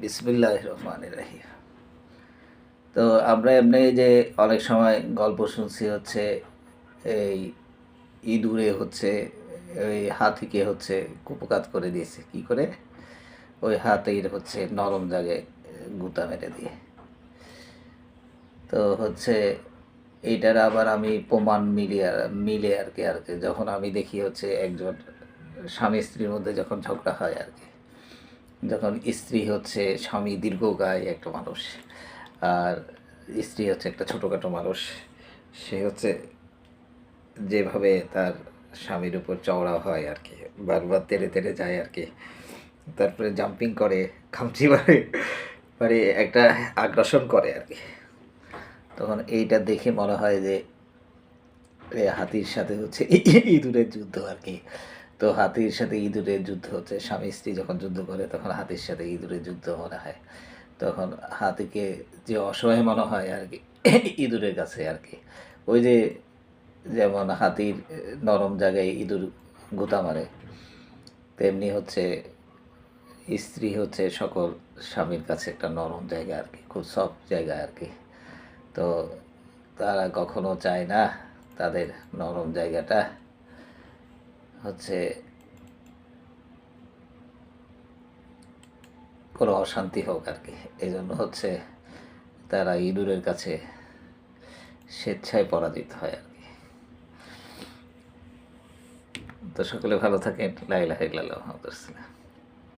বিসমিল্লাহির রহমানির রহিম। তো আমরা এমনি যে অনেক সময় গল্প শুনছি হচ্ছে এই ইঁদুরে হচ্ছে ওই হাতিকে হচ্ছে কুপোকাত করে দিয়েছে কি করে ওই হাতির হচ্ছে নরম জায়গায় গুঁতা মেরে দিয়ে। তো হচ্ছে এইটার আবার আমি প্রমাণ মিলে আর কি যখন আমি দেখি হচ্ছে একজন স্বামী স্ত্রীর মধ্যে যখন ঝগড়া হয় আর কি, যখন স্ত্রী হচ্ছে স্বামী দীর্ঘকায় একটা মানুষ আর স্ত্রী হচ্ছে একটা ছোটোখাটো মানুষ, সে হচ্ছে যেভাবে তার স্বামীর উপর চওড়া হয় আর কি, বারবার তেড়ে তেড়ে যায় আর কি, তারপরে জাম্পিং করে, খামচি মারে, মানে একটা আগ্রাসন করে আর কি। তখন এইটা দেখে মনে হয় যে হাতির সাথে হচ্ছে ইঁদুরের যুদ্ধ আর কি। তো হাতির সাথে ইঁদুরের যুদ্ধ হচ্ছে, স্বামী স্ত্রী যখন যুদ্ধ করে তখন হাতির সাথে ইঁদুরের যুদ্ধ মনে হয়। তখন হাতিকে যে অসহায় মনে হয় আর কি ইঁদুরের কাছে আর কি। ওই যে যেমন হাতির নরম জায়গায় ইঁদুর গুঁতা মারে, তেমনি হচ্ছে স্ত্রী হচ্ছে সকল স্বামীর কাছে একটা নরম জায়গা আর কি, খুব সফট জায়গা আর কি। তো তারা কখনো চায় না তাদের নরম জায়গাটা হচ্ছে কোনো অশান্তি হোক আর কি। এই জন্য হচ্ছে তারা ইঁদুরের কাছে স্বেচ্ছায় পরাজিত হয় আর কি। তো সকলে ভালো থাকেন। লা ইলাহা ইল্লাল্লাহু মুহাম্মাদুর রাসূলুল্লাহ।